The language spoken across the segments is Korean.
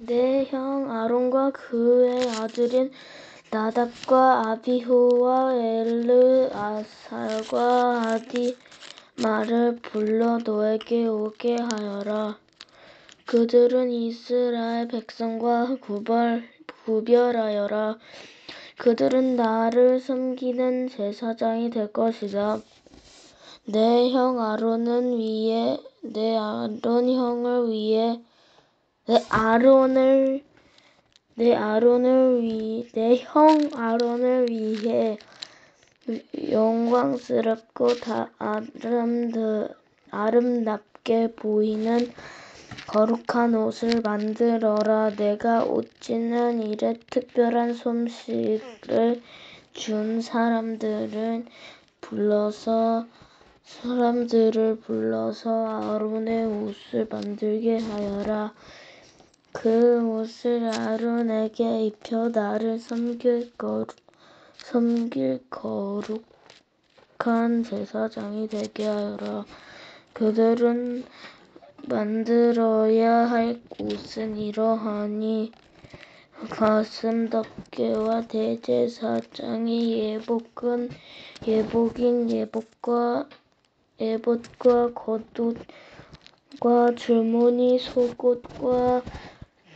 내 형 아론과 그의 아들인 나답과 아비후와 엘르아살과 아디마를 불러 너에게 오게 하여라. 그들은 이스라엘 백성과 구별하여라. 그들은 나를 섬기는 제사장이 될 것이다. 내 형 아론을 위해 영광스럽고 아름답게 보이는 거룩한 옷을 만들어라. 내가 옷 짓는 일에 특별한 솜씨를 준 사람들을 불러서 아론의 옷을 만들게 하여라. 그 옷을 아론에게 입혀 나를 섬길 거룩한 제사장이 되게 하여라. 그들은 만들어야 할 옷은 이러하니 가슴덮개와 대제사장의 에봇과 겉옷과 줄무늬 속옷과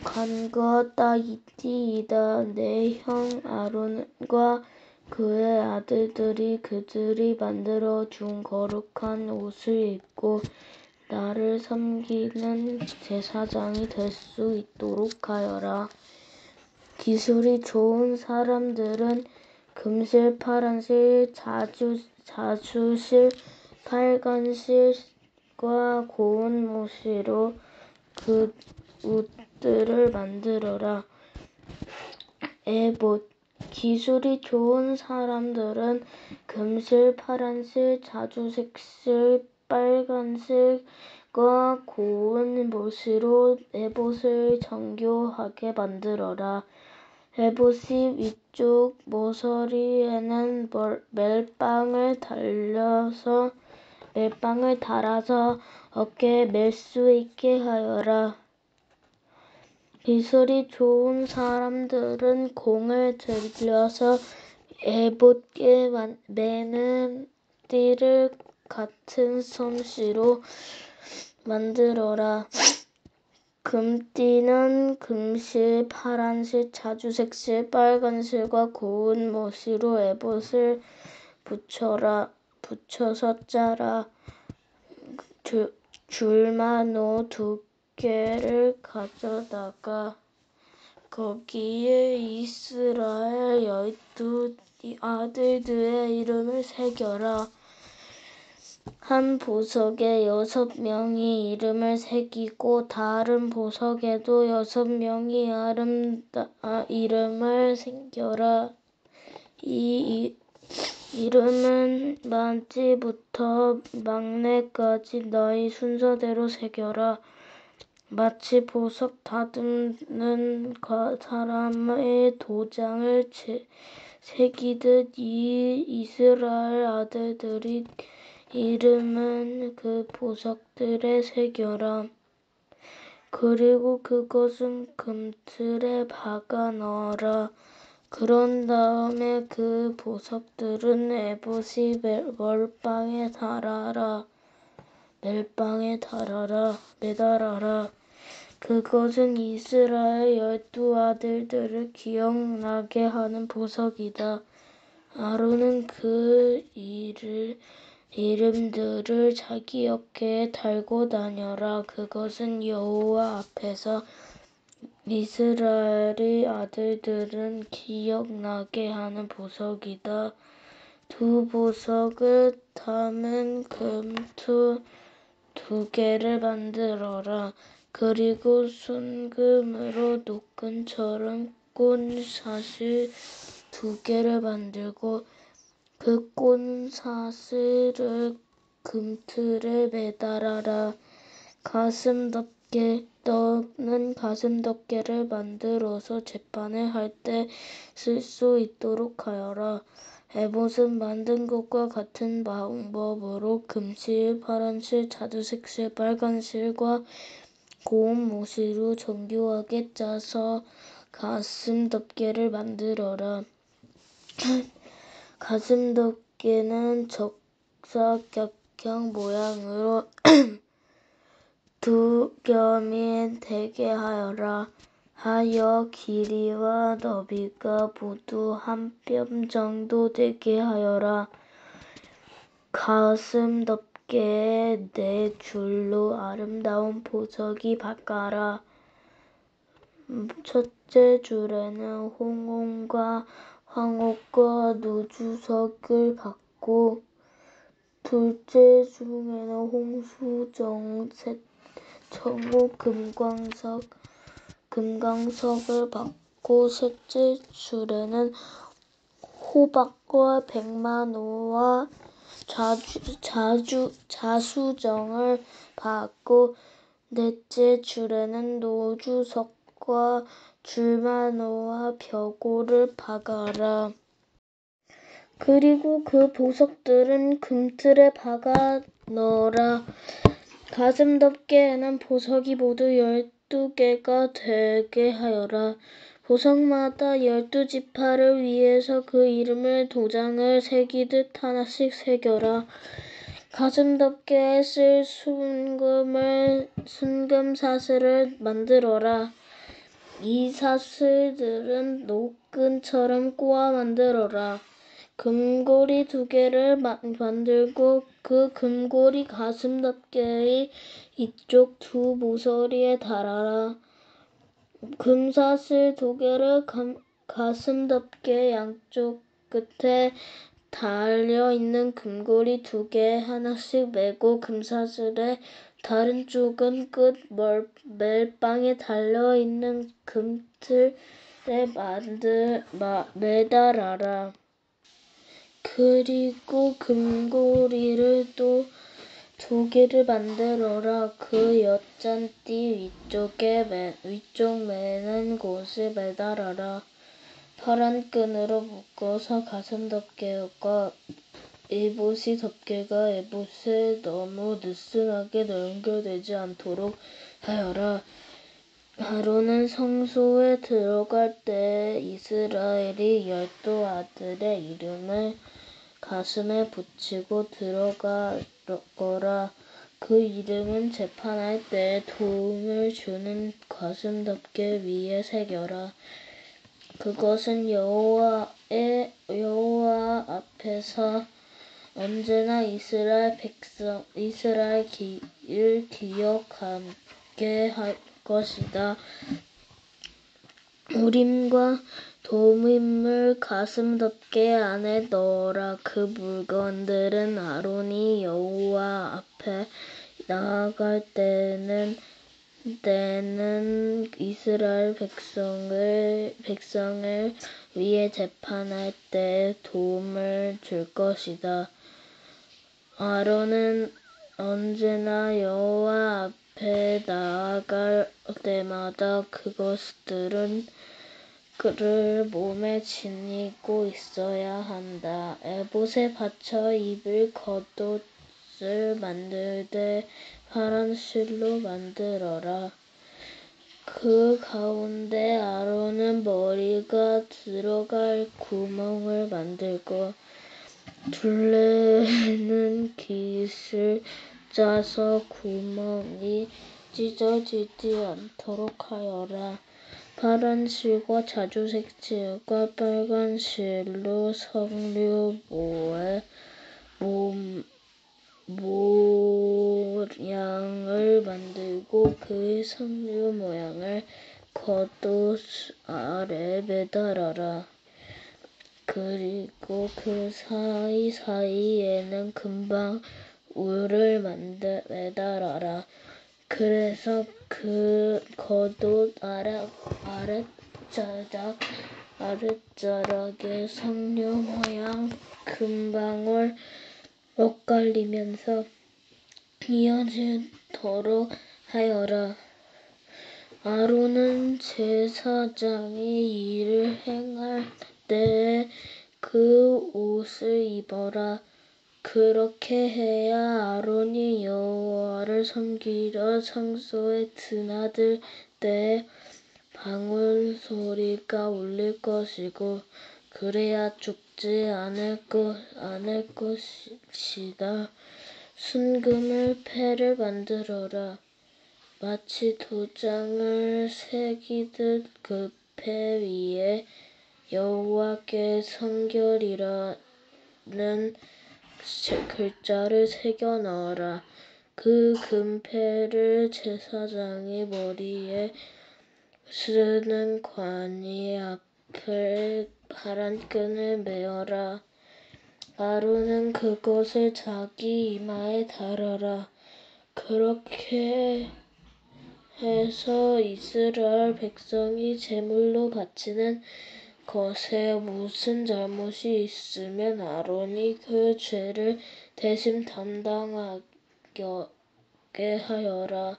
간과 따이띠이다. 내 형 아론과 그의 아들들이 그들이 만들어 준 거룩한 옷을 입고 나를 섬기는 제사장이 될 수 있도록 하여라. 기술이 좋은 사람들은 금실, 파란실, 자주실, 빨간실과 고운 모시로 그 옷들을 만들어라. 에봇. 기술이 좋은 사람들은 금실, 파란실, 자주색실, 빨간실과 고운 모시로 에봇을 정교하게 만들어라. 에봇이 위쪽 모서리에는 멜빵을 달아서 어깨에 멜 수 있게 하여라. 기술이 좋은 사람들은 공을 들여서 에봇에 매는 띠를 같은 솜씨로 만들어라. 금띠는 금실, 파란실, 자주색실, 빨간실과 고운 모시로 에봇을 붙여서 짜라. 줄마노 2개를 가져다가 거기에 이스라엘 12 아들들의 이름을 새겨라. 한 보석에 6명이 이름을 새기고 다른 보석에도 6명이 이름을 새겨라. 이 이름은 만지부터 막내까지 나이 순서대로 새겨라. 마치 보석 다듬는 사람의 도장을 새기듯 이 이스라엘 아들들의 이름은 그 보석들에 새겨라. 그리고 그것은 금틀에 박아 넣어라. 그런 다음에 그 보석들은 에봇이 멜빵에 매달아라. 그것은 이스라엘 12 아들들을 기억나게 하는 보석이다. 아론은 그 이름들을 자기 어깨에 달고 다녀라. 그것은 여호와 앞에서 이스라엘의 아들들은 기억나게 하는 보석이다. 2 보석을 담은 금투 2개를 만들어라. 그리고 순금으로 노끈처럼 꼰사슬 2개를 만들고 그 꼰사슬을 금틀에 매달아라. 너는 가슴덮개를 만들어서 재판을 할 때 쓸 수 있도록 하여라. 에봇은 만든 것과 같은 방법으로 금실, 파란실, 자주색실, 빨간실과 고운 모시로 정교하게 짜서 가슴 덮개를 만들어라. 가슴 덮개는 적사각형 모양으로 두 겹이 되게 하여 길이와 너비가 모두 한 뼘 정도 되게 하여라. 가슴 덮개에 4줄로 아름다운 보석이 박아라. 첫째 줄에는 홍옥과 황옥과 노주석을 박고, 둘째 줄에는 홍수정, 정옥, 금강석을 박고, 셋째 줄에는 호박과 백만호와 자수정을 박고, 넷째 줄에는 노주석과 줄만호와 벽오를 박아라. 그리고 그 보석들은 금틀에 박아 넣어라. 가슴 덮개에는 보석이 모두 12개가 되게 하여라. 보석마다 12지파를 위해서 그 이름을 도장을 새기듯 하나씩 새겨라. 가슴 덮개에 쓸 순금 사슬을 만들어라. 이 사슬들은 노끈처럼 꼬아 만들어라. 금고리 2개를 만들고 그 금고리 가슴 덮개의 이쪽 두 모서리에 달아라. 금사슬 2개를 가슴 덮개 양쪽 끝에 달려있는 금고리 2개 하나씩 매고, 금사슬의 다른 쪽은 끝 멜빵에 달려있는 금틀에 매달아라. 그리고 금고리를 또 2개를 만들어라. 그 엿잔띠 위쪽 매는 곳에 매달아라. 파란 끈으로 묶어서 가슴 덮개와 에봇이 덮개가 에봇에 너무 느슨하게 연결되지 않도록 하여라. 아론은 성소에 들어갈 때 이스라엘이 12 아들의 이름을 가슴에 붙이고 들어가거라. 그 이름은 재판할 때 도움을 주는 가슴 덮개 위에 새겨라. 그것은 여호와 앞에서 언제나 이스라엘 길을 기억하게 할 것이다. 우림과 도밈을 가슴 덮개 안에 넣어라. 그 물건들은 아론이 여호와 앞에 나아갈 때는 이스라엘 백성을 위해 재판할 때 도움을 줄 것이다. 아론은 언제나 여호와 앞에 나아갈 때마다 그것들을 몸에 지니고 있어야 한다. 에봇에 받쳐 입을 겉옷을 만들되 파란 실로 만들어라. 그 가운데 아론은 머리가 들어갈 구멍을 만들고, 둘레는 깃을 짜서 구멍이 찢어지지 않도록 하여라. 파란 실과 자주색 실과 빨간 실로 석류 모양을 만들고, 그 석류 모양을 겉옷 아래 매달아라. 그리고 그 사이사이에는 금방울을 매달아라. 그래서 그 겉옷 아랫자락에 석류 모양 금방울 엇갈리면서 이어지도록 하여라. 아론은 제사장이 일을 행할 때에 그 옷을 입어라. 그렇게 해야 아론이 여호와를 섬기려 성소에 드나들 때 방울 소리가 울릴 것이고 그래야 죽지 않을 것이다. 순금을 패를 만들어라. 마치 도장을 새기듯 그 패 위에 여호와께 성결이라는 글자를 새겨 넣어라. 그 금패를 제사장이 머리에 쓰는 관이 앞을 파란 끈을 메어라. 아론은 그것을 자기 이마에 달아라. 그렇게 해서 이스라엘 백성이 제물로 바치는 것에 무슨 잘못이 있으면 아론이 그 죄를 대신 담당하게 하여라.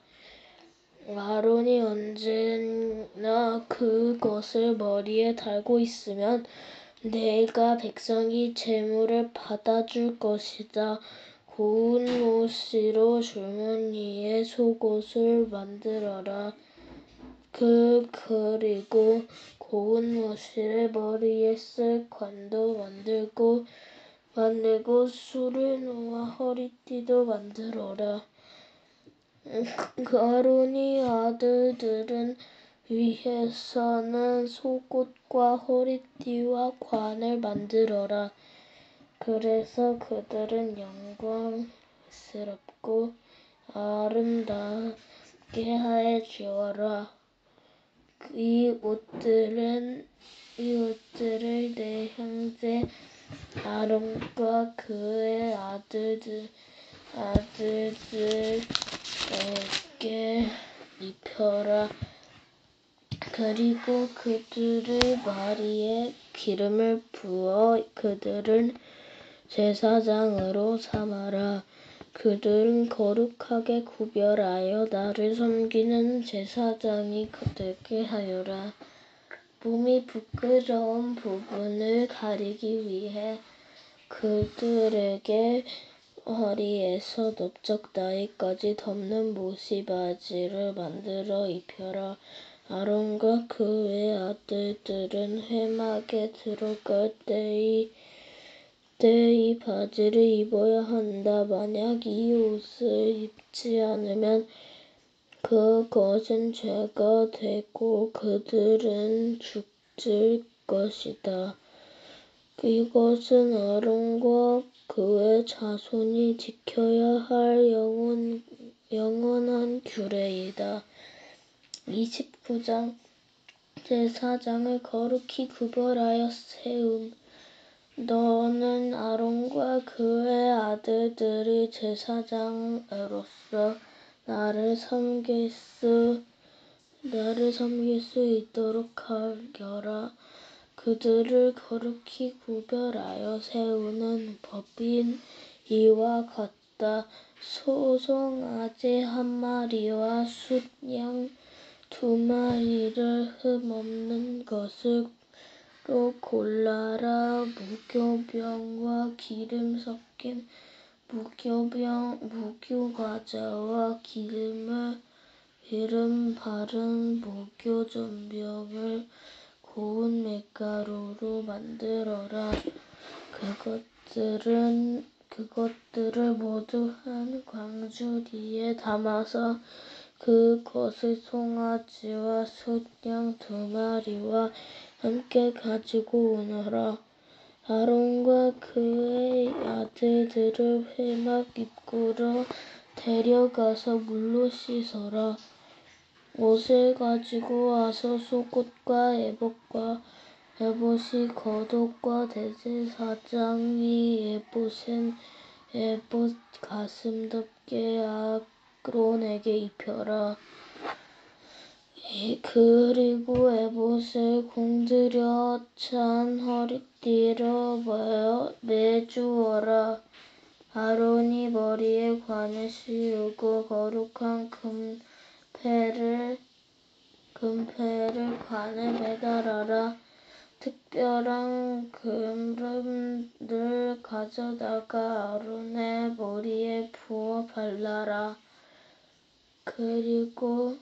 아론이 언제나 그것을 머리에 달고 있으면 내가 백성이 제물을 받아줄 것이다. 고운 모씨로 줄무늬에 속옷을 만들어라. 그리고 고운 모씨를 머리에 쓸 관도 만들고 술을 놓아 허리띠도 만들어라. 아론의 아들들은 위에서는 속옷과 허리띠와 관을 만들어라. 그래서 그들은 영광스럽고 아름답게 하여 주어라. 이 옷들을 내 형제 아론과 그의 아들들에게 입혀라. 그리고 그들의 머리에 기름을 부어 그들을 제사장으로 삼아라. 그들은 거룩하게 구별하여 나를 섬기는 제사장이 되게 하여라. 몸이 부끄러운 부분을 가리기 위해 그들에게 허리에서 넓적 다리까지 덮는 모시 바지를 만들어 입혀라. 아론과 그의 아들들은 회막에 들어갈 때 이 바지를 입어야 한다. 만약 이 옷을 입지 않으면 그것은 죄가 되고 그들은 죽을 것이다. 이것은 아론과 그의 자손이 지켜야 할 영원한 규례이다. 29장 제사장을 거룩히 구별하여 세움. 너는 아론과 그의 아들들이 제사장으로서 나를 섬길 수 있도록 하여라. 그들을 거룩히 구별하여 세우는 법인 이와 같다. 소송아지 한 마리와 숫양 2마리를 흠없는 것으로 골라라. 무교병과 기름 섞인 무교과자와 기름 바른 무교전병을 고운 밀가루로 만들어라. 그것들을 모두 한 광주리에 담아서 그것을 송아지와 숫양 2마리와 함께 가지고 오너라. 아론과 그의 아들들을 회막 입구로 데려가서 물로 씻어라. 옷을 가지고 와서 속옷과 에봇이 겉옷과 대제사장이 에봇은 에봇 가슴 덮개 아론에게 입혀라. 그리고 에봇을 공들여 찬 허리띠로 매주어라. 아론이 머리에 관을 씌우고 거룩한 금패를 관에 매달아라. 특별한 기름을 가져다가 아론의 머리에 부어 발라라. 그리고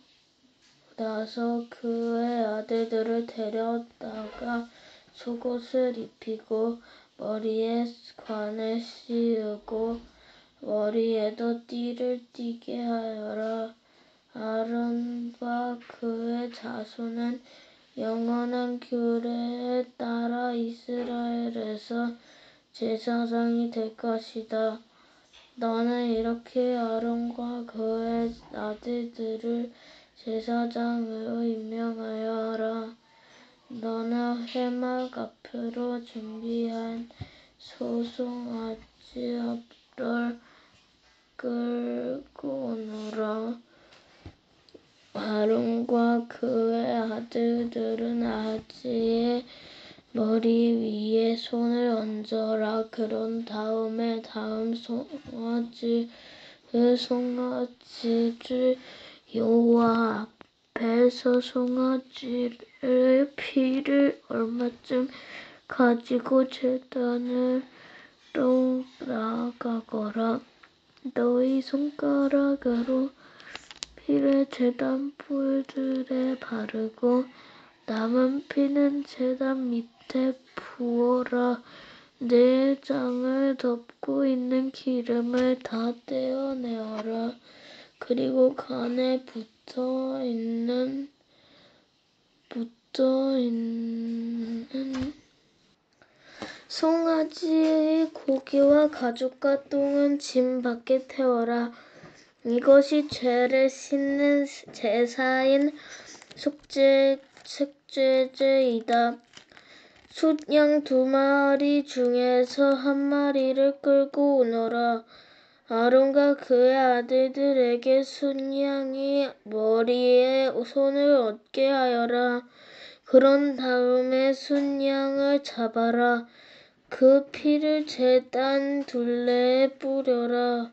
나서 그의 아들들을 데려다가 속옷을 입히고 머리에 관을 씌우고 머리에도 띠를 띠게 하여라. 아론과 그의 자손은 영원한 규례에 따라 이스라엘에서 제사장이 될 것이다. 너는 이렇게 아론과 그의 아들들을 제사장으로 임명하여 하라. 너는 회막 앞으로 준비한 소송아지 앞을 끌고 오너라. 아론과 그의 아들들은 아지의 머리 위에 손을 얹어라. 그런 다음에 송아지를 여호와 앞에서 송아지의 피를 얼마쯤 가지고 제단으로 나아가거라. 너희 손가락으로 피를 제단 뿔들에 바르고 남은 피는 제단 밑에 부어라. 내장을 덮고 있는 기름을 다 떼어내어라. 그리고 간에 붙어 있는 송아지의 고기와 가죽과 똥은 진 밖에 태워라. 이것이 죄를 씻는 제사인 속죄제이다. 숫양 2마리 중에서 1마리를 끌고 오너라. 아론과 그의 아들들에게 숫양이 머리에 손을 얹게 하여라. 그런 다음에 숫양을 잡아라. 그 피를 제단 둘레에 뿌려라.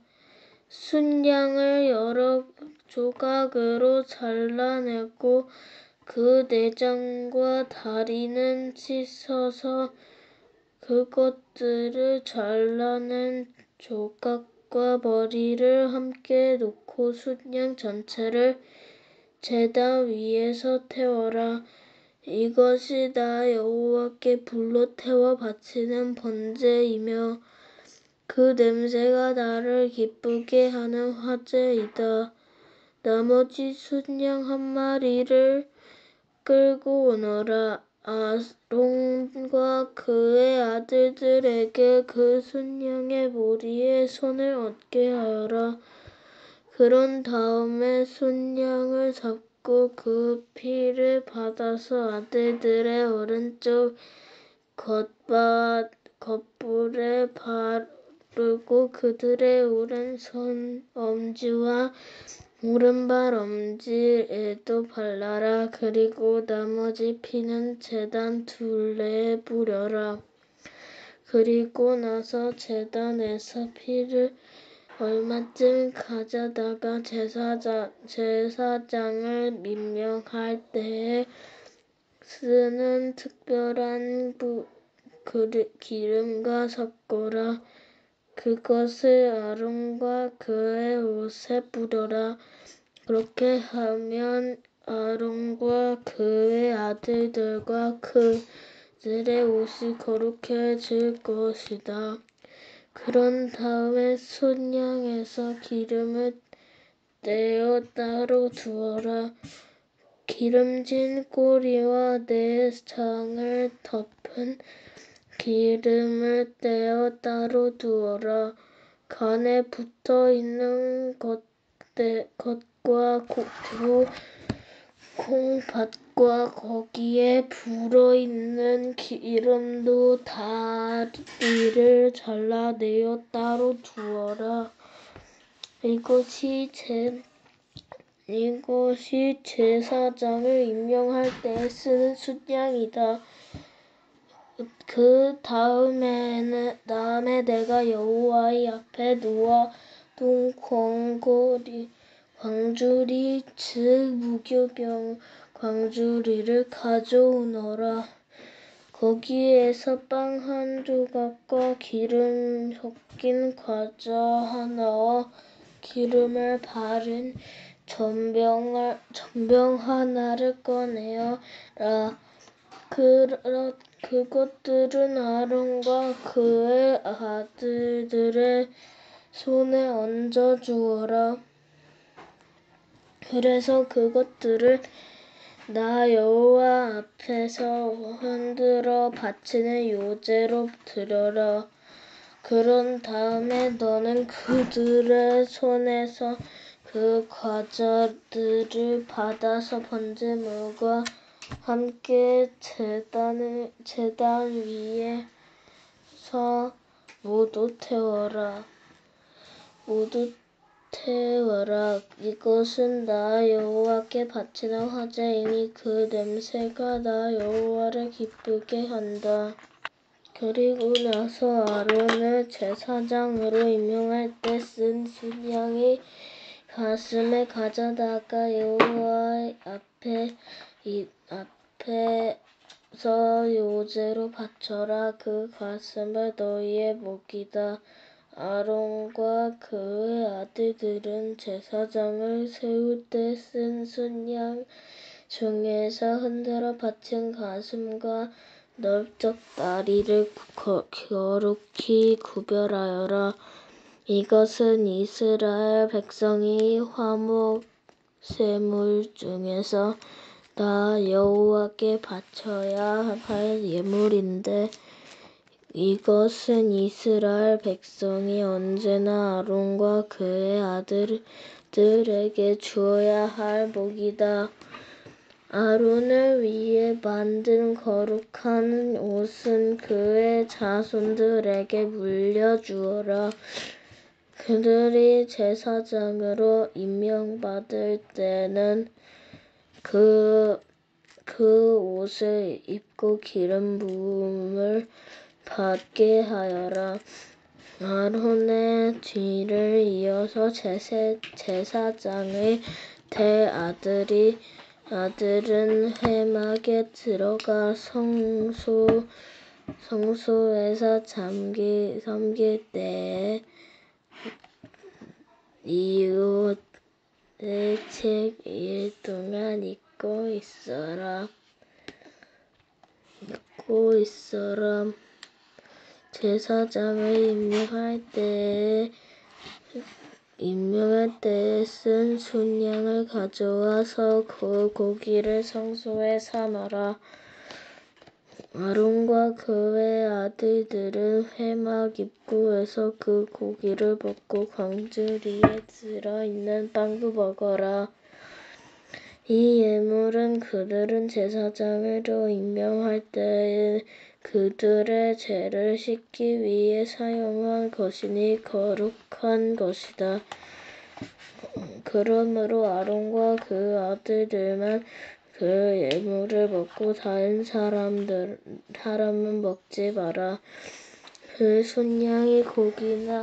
숫양을 여러 조각으로 잘라내고 그 내장과 다리는 씻어서 그것들을 잘라낸 조각과 머리를 함께 놓고 숫양 전체를 제단 위에서 태워라. 이것이 나 여호와께 불로 태워 바치는 번제이며 그 냄새가 나를 기쁘게 하는 화제이다. 나머지 숫양 1마리를 끌고 오너라. 아론과 그의 아들들에게 그 숫양의 머리에 손을 얹게 하여라. 그런 다음에 숫양을 잡고 그 피를 받아서 아들들의 오른쪽 겉불에 바르고 그들의 오른손 엄지와 오른발 엄지에도 발라라. 그리고 나머지 피는 제단 둘레에 뿌려라. 그리고 나서 제단에서 피를 얼마쯤 가져다가 제사장을 임명할 때에 쓰는 특별한 기름과 섞어라. 그것을 아론과 그의 옷에 뿌려라. 그렇게 하면 아론과 그의 아들들과 그들의 옷이 거룩해질 것이다. 그런 다음에 숫양에서 기름을 떼어 따로 두어라. 기름진 꼬리와 내장을 덮은 기름을 떼어 따로 두어라. 간에 붙어 있는 것과 콩팥과 거기에 불어 있는 기름도 다리를 잘라내어 따로 두어라. 이것이 제사장을 임명할 때 쓰는 숫양이다. 그 다음에 내가 여호와의 앞에 놓아둔 광주리 즉 무교병 광주리를 가져오너라. 거기에서 빵 한 조각과 기름 섞인 과자 하나와 기름을 바른 전병 하나를 꺼내어라. 그것들은 아론과 그의 아들들의 손에 얹어 주어라. 그래서 그것들을 나 여호와 앞에서 흔들어 바치는 요제로 드려라. 그런 다음에 너는 그들의 손에서 그 과자들을 받아서 번제물과 함께 제단 위에서 모두 태워라. 이것은 나 여호와께 바치는 화제이니 그 냄새가 나 여호와를 기쁘게 한다. 그리고 나서 아론을 제사장으로 임명할 때 쓴 순양의 가슴을 가져다가 여호와 앞에서 요제로 바쳐라. 그 가슴을 너희의 목이다. 아론과 그의 아들들은 제사장을 세울 때 쓴 순양 중에서 흔들어 바친 가슴과 넓적 다리를 거룩히 구별하여라. 이것은 이스라엘 백성이 화목 제물 중에서 나 여호와께 바쳐야 할 예물인데 이것은 이스라엘 백성이 언제나 아론과 그의 아들들에게 주어야 할 목이다. 아론을 위해 만든 거룩한 옷은 그의 자손들에게 물려주어라. 그들이 제사장으로 임명받을 때는 그 옷을 입고 기름 부음을 받게 하여라. 아론의 뒤를 이어서 제사장의 아들은 회막에 들어가 성소에서 섬길 때에 이 옷을 7일 동안 입고 있어라. 제사장을 임명할 때에 쓴 순양을 가져와서 그 고기를 성소에 사놔라. 아론과 그의 아들들은 회막 입구에서 그 고기를 먹고 광주리에 들어있는 빵도 먹어라. 이 예물은 그들은 제사장으로 임명할 때에 그들의 죄를 씻기 위해 사용한 것이니 거룩한 것이다. 그러므로 아론과 그 아들들만 그 예물을 먹고 다른 사람은 먹지 마라. 그 순양의 고기나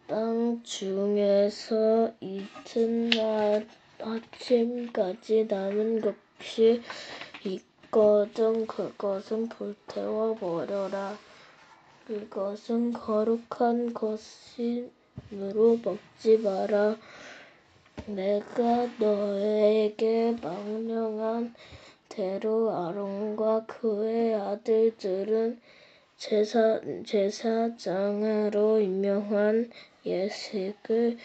빵 중에서 이튿날 아침까지 남은 것이 있거든 그것은 불태워 버려라. 그것은 거룩한 것이므로 먹지 마라. 내가 너에게 명령한 대로 아론과 그의 아들들은 제사장으로 임명한 예식을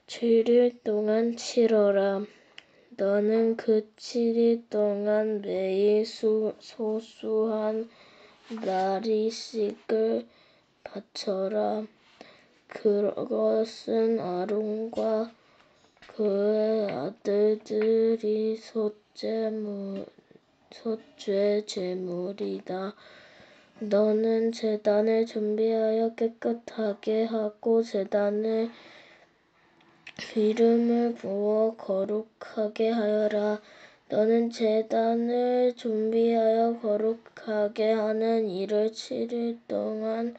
7일 동안 치러라. 너는 그 7일 동안 매일 소수한 나리씩을 바쳐라. 그것은 아론과 그의 아들들이 속죄 제물이다. 너는 제단을 준비하여 깨끗하게 하고 제단에 기름을 부어 거룩하게 하여라. 너는 제단을 준비하여 거룩하게 하는 일을 7일 동안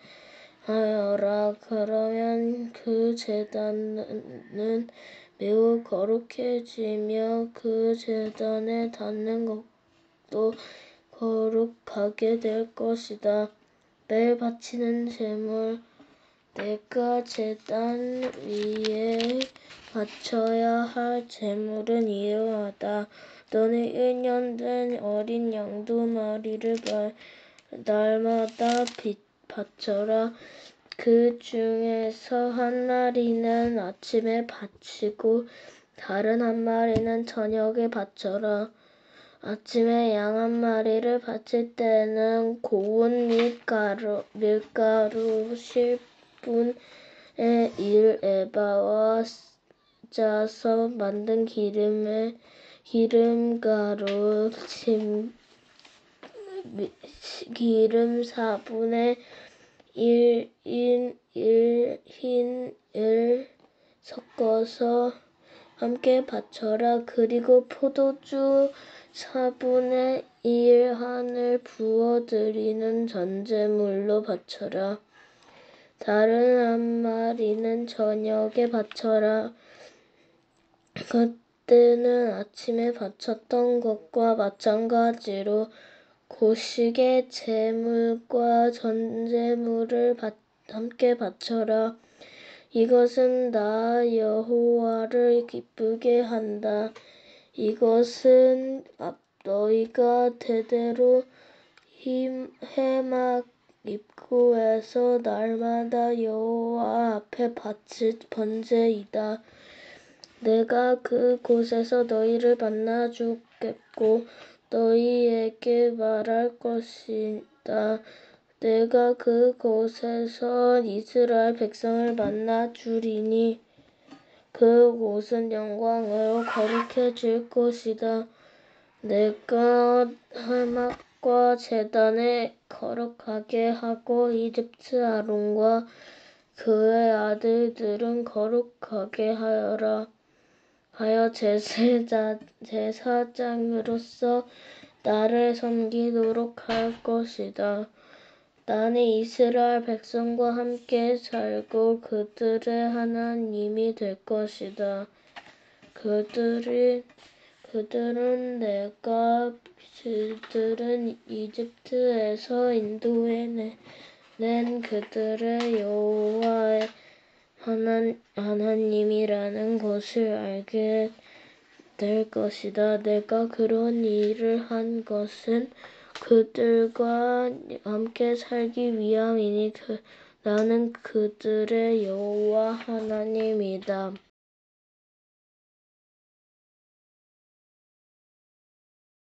하여라. 그러면 그 제단은 매우 거룩해지며 그 제단에 닿는 것도 거룩하게 될 것이다. 매일 바치는 제물, 내가 제단 위에 바쳐야 할 제물은 이러하다. 너는 1년 된 어린 양 2마리를 날마다 바쳐라. 그 중에서 한 마리는 아침에 바치고 다른 한 마리는 저녁에 바쳐라. 아침에 양 한 마리를 바칠 때는 고운 밀가루 10분의 1에바와 짜서 만든 기름가루 4분의 1흰을 섞어서 함께 바쳐라. 그리고 포도주 4분의 1한을 부어드리는 전제물로 바쳐라. 다른 한 마리는 저녁에 바쳐라. 그때는 아침에 바쳤던 것과 마찬가지로 곡식의 제물과 전제물을 함께 바쳐라. 이것은 나 여호와를 기쁘게 한다. 이것은 너희가 대대로 해막 입구에서 날마다 여호와 앞에 바칠 번제이다. 내가 그곳에서 너희를 만나 주겠고 너희에게 말할 것이다. 내가 그곳에서 이스라엘 백성을 만나 주리니 그곳은 영광으로 거룩해질 것이다. 내가 회막과 제단을 거룩하게 하고 이집트 아론과 그의 아들들은 거룩하게 하여 제사장으로서 나를 섬기도록 할 것이다. 나는 이스라엘 백성과 함께 살고 그들의 하나님이 될 것이다. 그들은 내가 그들은 이집트에서 인도해낸 그들의 여호와의 하나님이라는 것을 알게 될 것이다. 내가 그런 일을 한 것은 그들과 함께 살기 위함이니 나는 그들의 여호와 하나님이다.